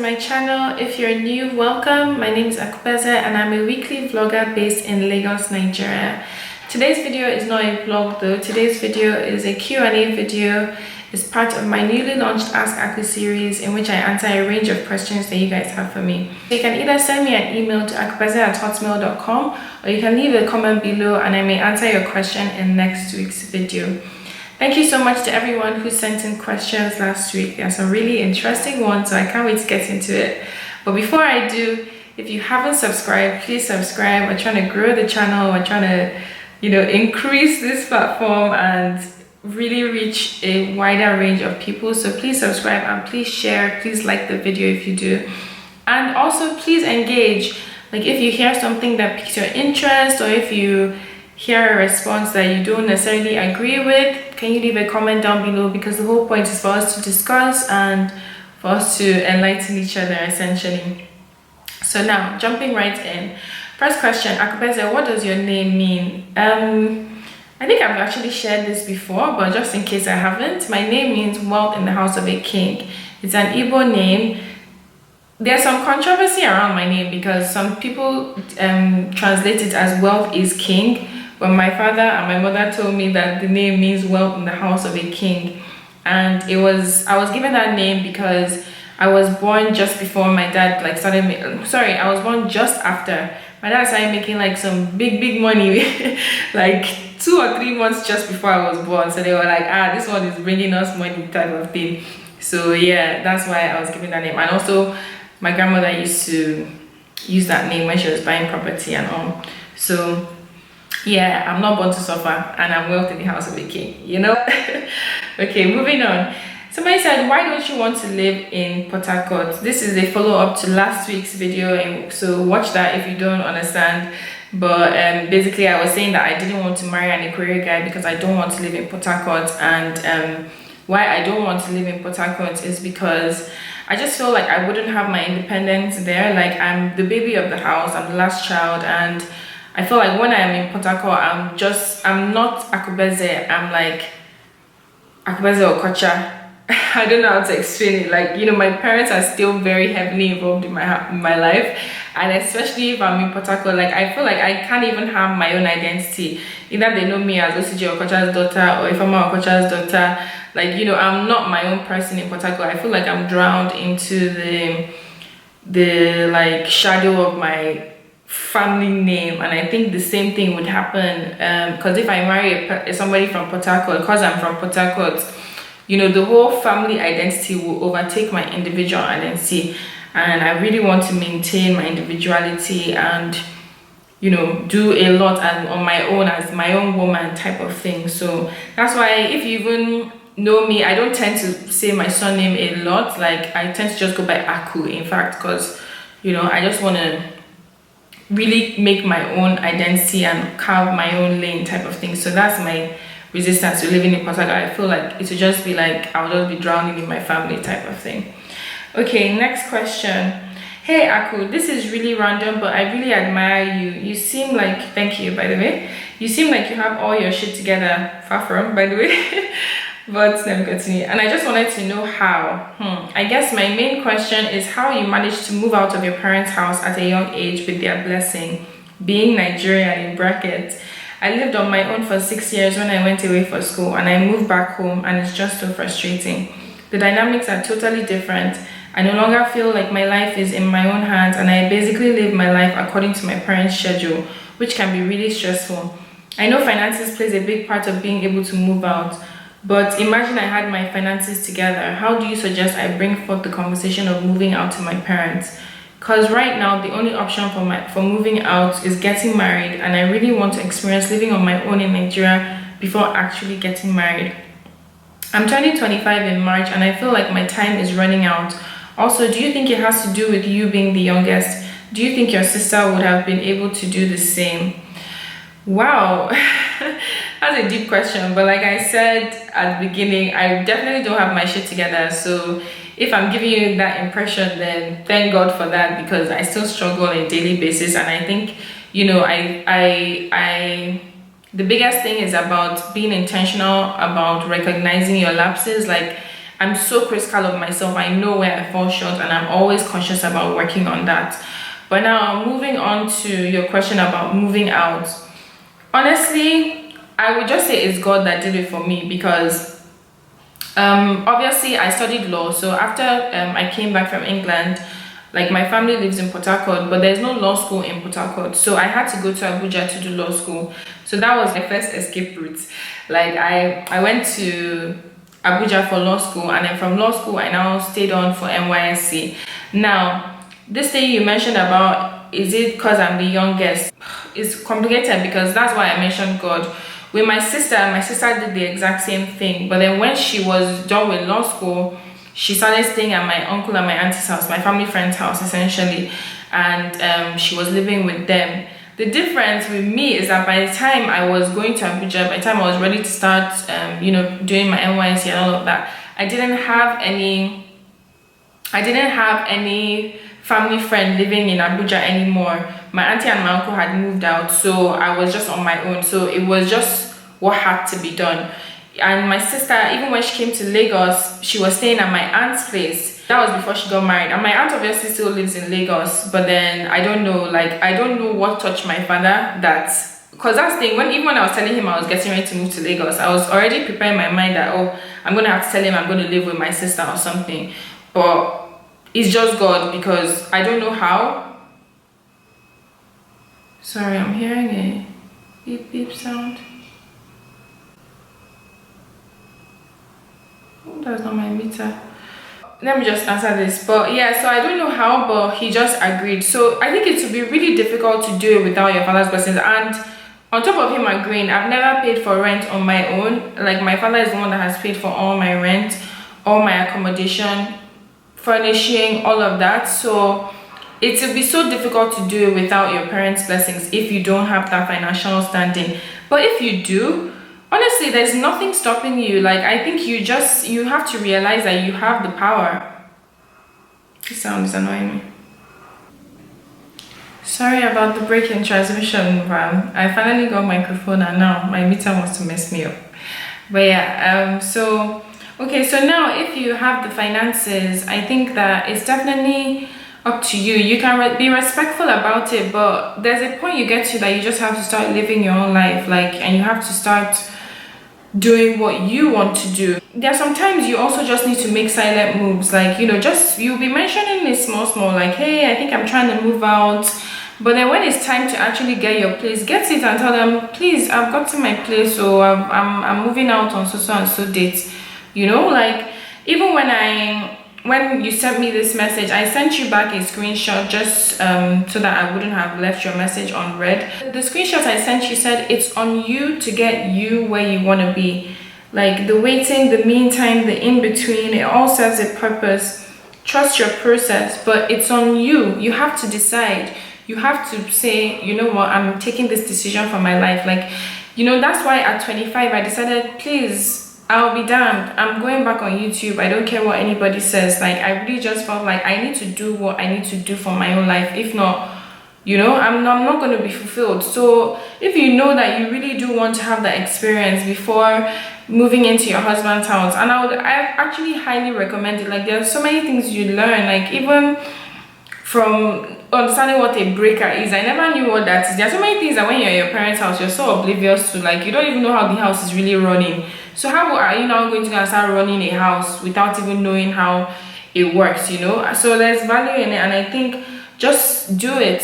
my channel. If you're new, welcome. My name is Akubeze and I'm a weekly vlogger based in Lagos, Nigeria. Today's video is not a vlog though. Today's video is a Q&A video. It's part of my newly launched Ask Aku series in which I answer a range of questions that you guys have for me. You can either send me an email to akubeze@hotmail.com or you can leave a comment below and I may answer your question in next week's video. Thank you so much to everyone who sent in questions last week. There are some really interesting ones, so I can't wait to get into it. But before I do, if you haven't subscribed, please subscribe. We're trying to grow the channel. We're trying to, increase this platform and really reach a wider range of people. So please subscribe and please share. Please like the video if you do. And also please engage. Like if you hear something that piques your interest or if you hear a response that you don't necessarily agree with, can you leave a comment down below, because the whole point is for us to discuss and for us to enlighten each other essentially. So now jumping right in, first question, Akubeze, what does your name mean? I think I've actually shared this before, but just in case I haven't, my name means wealth in the house of a king. It's an Igbo name. There's some controversy around my name because some people translate it as wealth is king. But my father and my mother told me that the name means wealth in the house of a king. And I was given that name because I was born just before my dad I was born just after. My dad started making like some big money like 2 or 3 months just before I was born. So they were like, this one is bringing us money type of thing. So yeah, that's why I was given that name. And also my grandmother used to use that name when she was buying property and all. So yeah, I'm not born to suffer and I'm wealth in the house of a king, Okay, moving on. Somebody said, why don't you want to live in Portharcourt? This is a follow-up to last week's video, and so watch that if you don't understand. But basically I was saying that I didn't want to marry an Aquarian guy because I don't want to live in Portharcourt. And why I don't want to live in Portharcourt is because I just feel like I wouldn't have my independence there. Like I'm the baby of the house, I'm the last child, and I feel like when I am in Portharcourt, I'm not Akubeze, I'm like Akubeze Okocha. I don't know how to explain it. Like, my parents are still very heavily involved in my life, and especially if I'm in Portharcourt, like I feel like I can't even have my own identity. Either they know me as OCJ Okocha's daughter or Ifeoma Okocha's daughter. Like, I'm not my own person in Portharcourt. I feel like I'm drowned into the like shadow of my family name, and I think the same thing would happen because if I marry somebody from Portharcourt, because I'm from Portharcourt, the whole family identity will overtake my individual identity, and I really want to maintain my individuality and do a lot on my own as my own woman type of thing. So that's why if you even know me, I don't tend to say my surname a lot. Like I tend to just go by Aku, in fact, because I just want to really make my own identity and carve my own lane type of thing. So that's my resistance to living in Portharcourt. I feel like it would just be like I'll just be drowning in my family type of thing. Okay, next question. Hey Aku, this is really random, but I really admire you. You seem like, thank you by the way, you seem like you have all your shit together. Far from, by the way. But let me continue. And I just wanted to know how. I guess my main question is how you managed to move out of your parents' house at a young age with their blessing, being Nigerian in brackets. I lived on my own for 6 years when I went away for school, and I moved back home, and it's just so frustrating. The dynamics are totally different. I no longer feel like my life is in my own hands, and I basically live my life according to my parents' schedule, which can be really stressful. I know finances plays a big part of being able to move out, but imagine I had my finances together. How do you suggest I bring forth the conversation of moving out to my parents? Because right now the only option for moving out is getting married, and I really want to experience living on my own in Nigeria before actually getting married. I'm turning 25 in March and I feel like my time is running out. Also, do you think it has to do with you being the youngest? Do you think your sister would have been able to do the same? Wow. That's a deep question, but like I said at the beginning, I definitely don't have my shit together. So if I'm giving you that impression, then thank God for that, because I still struggle on a daily basis. And I think, the biggest thing is about being intentional about recognizing your lapses. Like I'm so critical of myself. I know where I fall short, and I'm always conscious about working on that. But now, moving on to your question about moving out. Honestly, I would just say it's God that did it for me, because obviously I studied law. So after I came back from England, like my family lives in Portharcourt, but there's no law school in Portharcourt, so I had to go to Abuja to do law school. So that was my first escape route. Like I went to Abuja for law school, and then from law school I now stayed on for NYSC. Now, this thing you mentioned about, is it because I'm the youngest? It's complicated, because that's why I mentioned God. With my sister did the exact same thing, but then when she was done with law school, she started staying at my uncle and my auntie's house, my family friend's house essentially, and she was living with them. The difference with me is that by the time I was going to Abuja, by the time I was ready to start doing my NYSC and all of that, I didn't have any family friend living in Abuja anymore. My auntie and my uncle had moved out, so I was just on my own. So it was just what had to be done. And my sister, even when she came to Lagos, she was staying at my aunt's place. That was before she got married. And my aunt obviously still lives in Lagos, but then I don't know what touched my father, because that's the thing, even when I was telling him I was getting ready to move to Lagos, I was already preparing my mind that, oh, I'm gonna have to tell him I'm gonna live with my sister or something. But it's just God, because I don't know how. Sorry, I'm hearing a beep beep sound. Oh, that's not my meter. Let me just answer this. But yeah, so I don't know how, but he just agreed. So I think it would be really difficult to do it without your father's blessings. And on top of him agreeing, I've never paid for rent on my own. Like, my father is the one that has paid for all my rent, all my accommodation, furnishing, all of that. So it will be so difficult to do it without your parents' blessings if you don't have that financial standing. But if you do, honestly, there's nothing stopping you. Like, I think you have to realize that you have the power. This sound is annoying me. Sorry about the break in transmission, Van. I finally got microphone, and now my meter wants to mess me up. But yeah, okay, so now if you have the finances, I think that it's definitely up to you. You can be respectful about it, but there's a point you get to that you just have to start living your own life, and you have to start doing what you want to do. There are sometimes you also just need to make silent moves, you'll be mentioning it small, like, hey, I think I'm trying to move out. But then when it's time to actually get your place, get it and tell them, please, I've got to my place, so I'm moving out on so and so date. Even when you sent me this message, I sent you back a screenshot just so that I wouldn't have left your message unread. The screenshot I sent you said it's on you to get you where you want to be. Like, the waiting, the meantime, the in-between, it all serves a purpose. Trust your process, but it's on you. You have to decide. You have to say, you know what, I'm taking this decision for my life. That's why at 25 I decided, please, I'll be damned, I'm going back on YouTube. I don't care what anybody says. I really just felt like I need to do what I need to do for my own life. If not, I'm not going to be fulfilled. So if you know that you really do want to have that experience before moving into your husband's house, and I actually highly recommend it. There are so many things you learn, even from understanding what a breaker is. I never knew what that is. There are so many things that when you're at your parents' house, you're so oblivious to. You don't even know how the house is really running. So how are you now going to go and start running a house without even knowing how it works, So there's value in it, and I think just do it.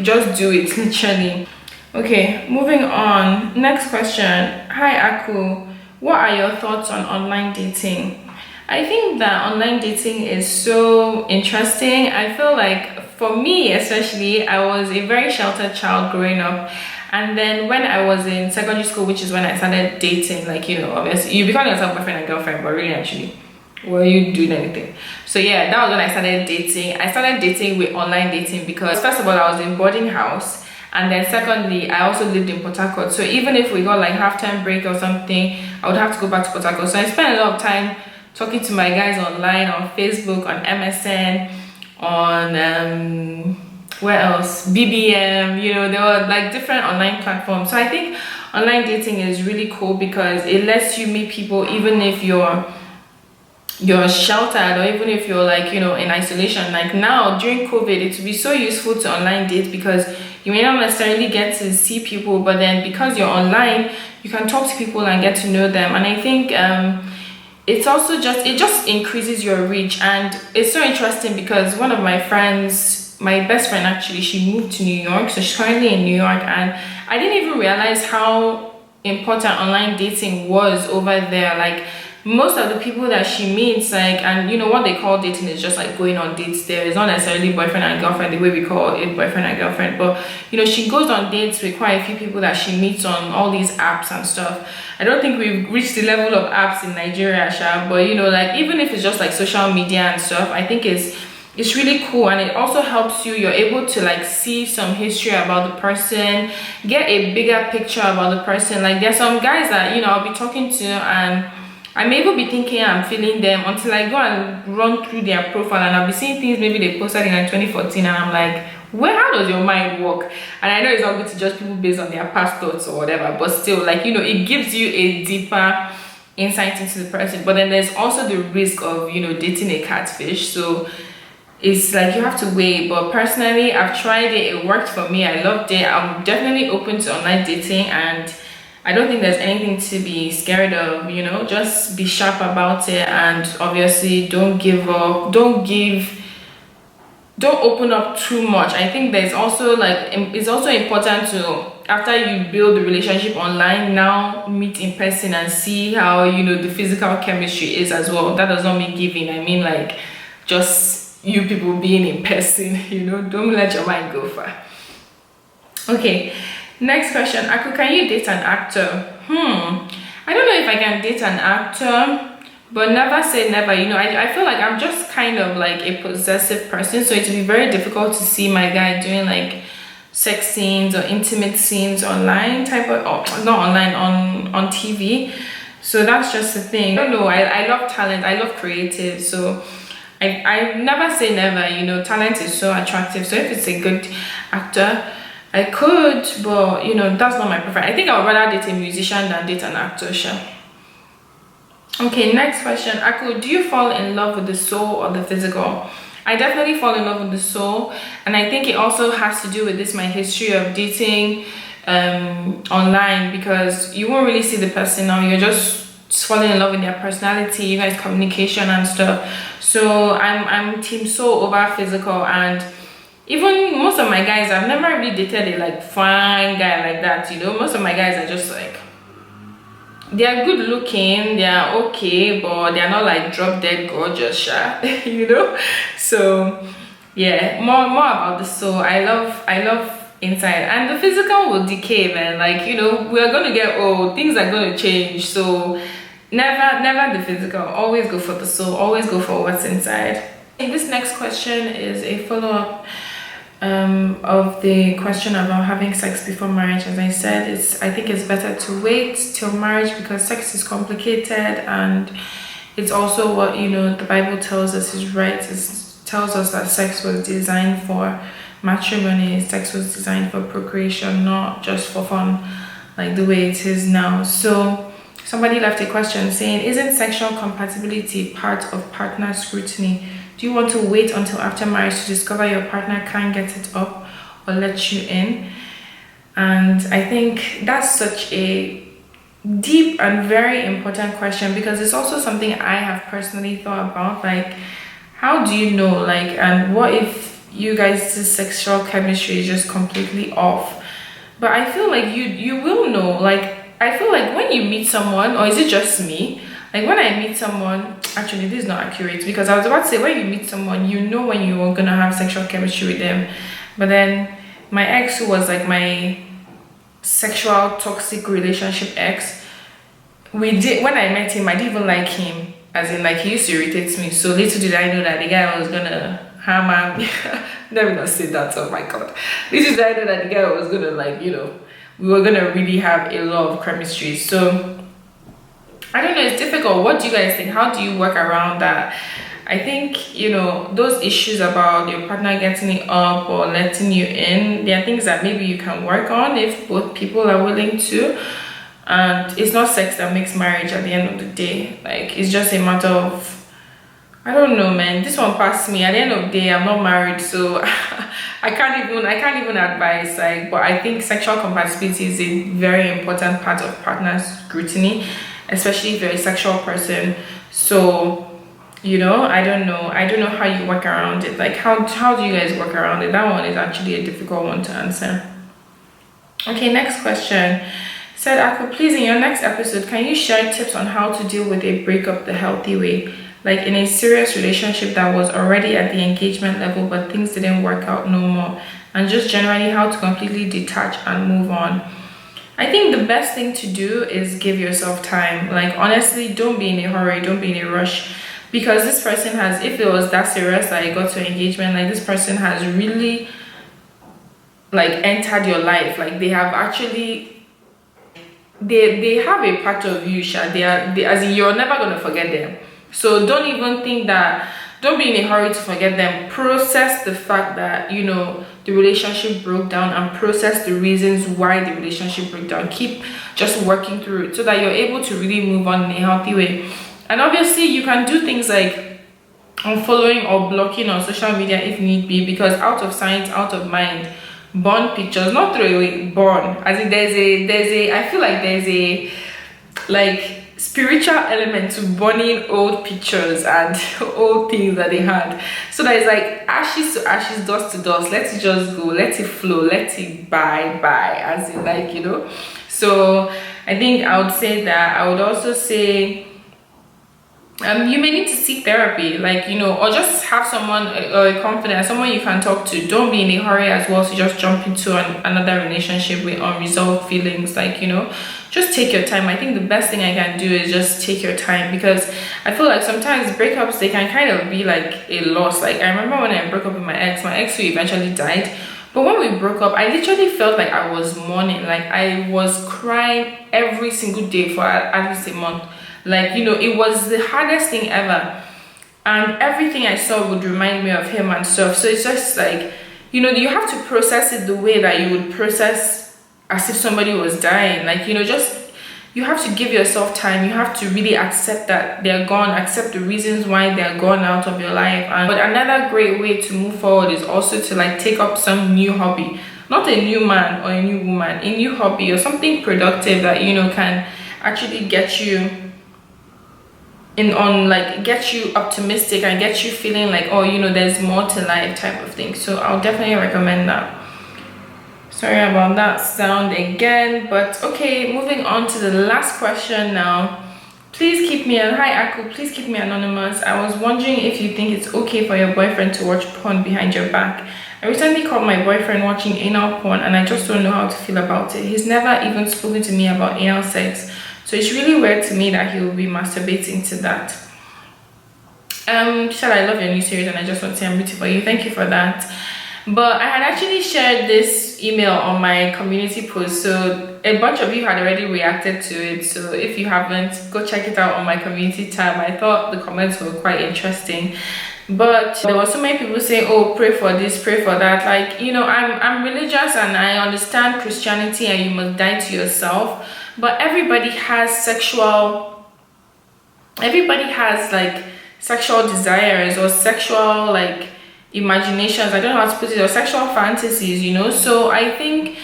Just do it, literally. Okay, moving on. Next question. Hi, Aku. What are your thoughts on online dating? I think that online dating is so interesting. I feel like, for me especially, I was a very sheltered child growing up, and then when I was in secondary school, which is when I started dating, obviously you become yourself boyfriend and girlfriend, but really actually, were you doing anything? So yeah, that was when I started dating. I started dating with online dating because, first of all, I was in boarding house, and then secondly, I also lived in Portharcourt. So even if we got half-time break or something, I would have to go back to Portharcourt. So I spent a lot of time talking to my guys online, on Facebook, on MSN, on where else, BBM, there were different online platforms. So I think online dating is really cool because it lets you meet people even if you're you're sheltered, or even if you're like, you know, in isolation. Like now during COVID, it would be so useful to online date because you may not necessarily get to see people, but then because you're online, you can talk to people and get to know them. And I think it's also just, it just increases your reach. And it's so interesting because one of my friends, my best friend actually, she moved to New York, so she's currently in New York, and I didn't even realize how important online dating was over there. Like most of the people that she meets, like, and you know what they call dating is just like going on dates there. It's not necessarily boyfriend and girlfriend the way we call it boyfriend and girlfriend, but you know, she goes on dates with quite a few people that she meets on all these apps and stuff. I don't think we've reached the level of apps in Nigeria, Sha, but you know, like even if it's just like social media and stuff, I think it's really cool. And it also helps you, you're able to like see some history about the person, get a bigger picture about the person. Like there's some guys that, you know, I'll be talking to and I may even be thinking I'm feeling them until I go and run through their profile, and I'll be seeing things maybe they posted in like 2014, and I'm like, well, how does your mind work? And I know it's not good to judge people based on their past thoughts or whatever, but still, like, you know, it gives you a deeper insight into the person. But then there's also the risk of, you know, dating a catfish. So it's like you have to weigh. But personally, I've tried it, it worked for me, I loved it. I'm definitely open to online dating, and I don't think there's anything to be scared of, you know. Just be sharp about it, and obviously don't give up, don't open up too much. I think there's also like, it's also important to, after you build the relationship online, now meet in person and see how, you know, the physical chemistry is as well. That does not mean giving, I mean like just you people being in person, you know. Don't let your mind go far. Okay, next question. Aku, can you date an actor? I don't know if I can date an actor, but never say never. You know, I feel like I'm just kind of like a possessive person, so it would be very difficult to see my guy doing like sex scenes or intimate scenes online type of, or not online, on TV. So that's just the thing. I don't know, I love talent, I love creative, so I never say never. You know, talent is so attractive, so if it's a good actor, I could, but you know, that's not my preference. I think I would rather date a musician than date an actor, sure. Okay, next question. Aku, do you fall in love with the soul or the physical? I definitely fall in love with the soul, and I think it also has to do with this, my history of dating online, because you won't really see the person now, you're just falling in love with their personality, you guys communication and stuff. So I'm team soul over physical. And even most of my guys, I've never really dated a like fine guy like that, you know. Most of my guys are just like, they're good looking, they're okay, but they're not like drop dead gorgeous, you know. So yeah, more about the soul. I love inside, and the physical will decay, man. Like, you know, we're gonna get old, things are gonna change. So never the physical, always go for the soul, always go for what's inside. And this next question is a follow-up of the question about having sex before marriage. As I said, I think it's better to wait till marriage because sex is complicated, and it's also what, you know, the Bible tells us is right. It tells us that sex was designed for matrimony, sex was designed for procreation, not just for fun like the way it is now. So somebody left a question saying, isn't sexual compatibility part of partner scrutiny? Do you want to wait until after marriage to discover your partner can't get it up or let you in? And I think that's such a deep and very important question, because it's also something I have personally thought about. Like, how do you know? Like, and what if you guys' sexual chemistry is just completely off? But I feel like you will know. Like, I feel like when you meet someone, or is it just me? Like when I meet someone, actually this is not accurate, because I was about to say when you meet someone, you know when you're gonna have sexual chemistry with them. But then my ex, who was like my sexual toxic relationship ex, when I met him, I didn't even like him, as in like he used to irritate me. So little did I know that the guy was gonna hammer me. Let me not say that, oh my god. Little did I know that the guy was gonna, like, you know, we were gonna really have a lot of chemistry. So I don't know, it's difficult. What do you guys think? How do you work around that? I think, you know, those issues about your partner getting it up or letting you in, there are things that maybe you can work on if both people are willing to. And it's not sex that makes marriage at the end of the day. Like, it's just a matter of I don't know, man. This one passed me. At the end of the day, I'm not married, so I can't even advise. Like, but I think sexual compatibility is a very important part of partner scrutiny, especially if you're a sexual person. So, I don't know how you work around it. Like, how do you guys work around it? That one is actually a difficult one to answer. Okay, next question. Said Aku, please in your next episode, can you share tips on how to deal with a breakup the healthy way? Like in a serious relationship that was already at the engagement level, but things didn't work out no more. And just generally how to completely detach and move on. I think the best thing to do is give yourself time. Like honestly, don't be in a hurry, don't be in a rush. Because this person has, if it was that serious that I got to engagement, like this person has really like entered your life. Like they have actually they have a part of you, Sha. As in, you're never gonna forget them. So don't even think that. Don't be in a hurry to forget them. Process the fact that the relationship broke down and process the reasons why the relationship broke down. Keep just working through it so that you're able to really move on in a healthy way. And obviously, you can do things like unfollowing or blocking on social media if need be, because out of sight, out of mind. Burn pictures, not throw away, burn. As in I feel like there's a like spiritual element to burning old pictures and old things that they had. So that it's like ashes to ashes, dust to dust. Let it just go, let it flow, let it bye, as in so I think I would say that. I would also say you may need to seek therapy, or just have someone or a confidant, someone you can talk to. Don't be in a hurry as well to just jump into another relationship with unresolved feelings. Just take your time. I think the best thing I can do is just take your time, because I feel like sometimes breakups, they can kind of be like a loss. Like I remember when I broke up with my ex who eventually died. But when we broke up, I literally felt like I was mourning. Like I was crying every single day for at least a month. It was the hardest thing ever, and everything I saw would remind me of him and stuff. So it's just like, you have to process it the way that you would process as if somebody was dying. You have to give yourself time. You have to really accept that they're gone, accept the reasons why they're gone out of your life. But another great way to move forward is also to take up some new hobby. Not a new man or a new woman, a new hobby or something productive that can actually get you get you optimistic and get you feeling like, oh, there's more to life type of thing. So I'll definitely recommend that. Sorry about that sound again, but okay, moving on to the last question now. Please keep me hi Aku, please keep me anonymous. I was wondering if you think it's okay for your boyfriend to watch porn behind your back. I recently caught my boyfriend watching anal porn and I just don't know how to feel about it. He's never even spoken to me about anal sex. So it's really weird to me that he will be masturbating to that. Shall I love your new series and I just want to say I'm rooting for you. Thank you for that. But I had actually shared this email on my community post, so a bunch of you had already reacted to it. So if you haven't, go check it out on my community tab. I thought the comments were quite interesting. But there were so many people saying, oh, pray for this, pray for that. I'm religious and I understand Christianity and you must die to yourself. But everybody has sexual desires or sexual imaginations, I don't know how to put it, or sexual fantasies, so I think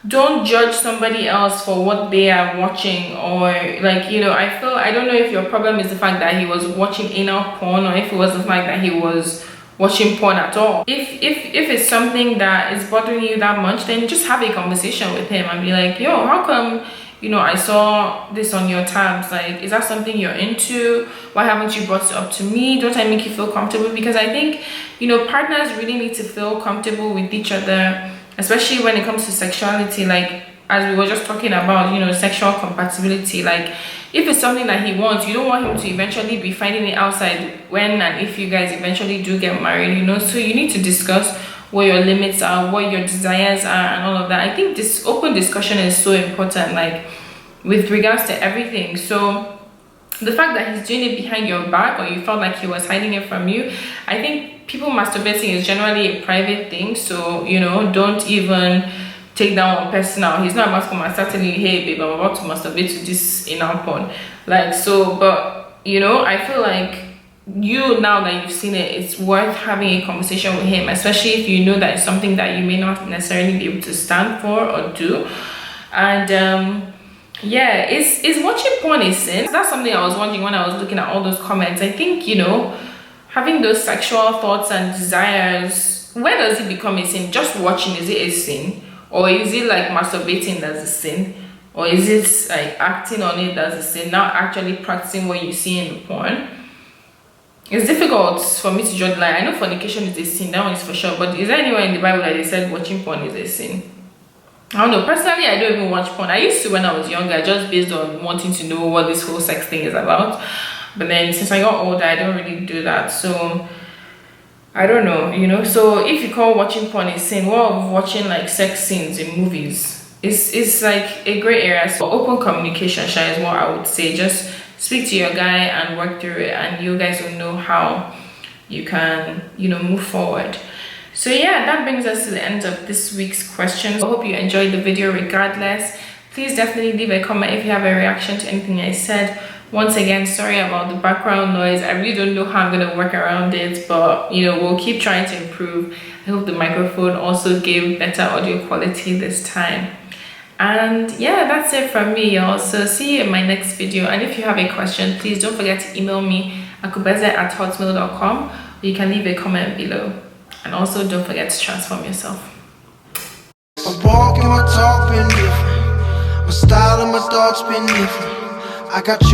don't judge somebody else for what they are watching, or I don't know if your problem is the fact that he was watching anal porn, or if it was the fact that he was watching porn at all. If it's something that is bothering you that much, then just have a conversation with him and be like, yo, how come I saw this on your tabs? Is that something you're into? Why haven't you brought it up to me? Don't I make you feel comfortable? Because I think partners really need to feel comfortable with each other, especially when it comes to sexuality. As we were just talking about, sexual compatibility. If it's something that he wants, you don't want him to eventually be finding it outside when and if you guys eventually do get married, so you need to discuss what your limits are, what your desires are, and all of that. I think this open discussion is so important, with regards to everything. So the fact that he's doing it behind your back, or you felt like he was hiding it from you, I think people masturbating is generally a private thing. So don't even take that one personal. He's not about to come and start telling you, hey babe, I'm about to masturbate to this anal porn. But I feel like you, now that you've seen it, it's worth having a conversation with him, especially if you know that it's something that you may not necessarily be able to stand for or do. And yeah, is watching porn a sin? That's something I was wondering when I was looking at all those comments. I think, you know, having those sexual thoughts and desires, where does it become a sin? Just watching, is it a sin? Or is it like masturbating that's a sin? Or is it like acting on it that's a sin? Not actually practicing what you see in the porn. It's difficult for me to judge. Like, I know fornication is a sin, that one is for sure, but is there anywhere in the Bible that they said watching porn is a sin? I don't know. Personally, I don't even watch porn. I used to when I was younger, just based on wanting to know what this whole sex thing is about. But then since I got older, I don't really do that. So I don't know, you know. So if you call watching porn a sin, what of watching like sex scenes in movies? It's like a great area. So open communication is what I would say. Just speak to your guy and work through it, and you guys will know how you can, you know, move forward. So yeah, that brings us to the end of this week's questions. I hope you enjoyed the video regardless. Please definitely leave a comment if you have a reaction to anything I said. Once again, sorry about the background noise. I really don't know how I'm going to work around it, but you know, we'll keep trying to improve. I hope the microphone also gave better audio quality this time. And yeah, that's it from me, y'all. So see you in my next video. And if you have a question, please don't forget to email me akubeze@hotmail.com, or you can leave a comment below. And also don't forget to transform yourself. My walk and my talk been different. My style and my thoughts been different. I got you.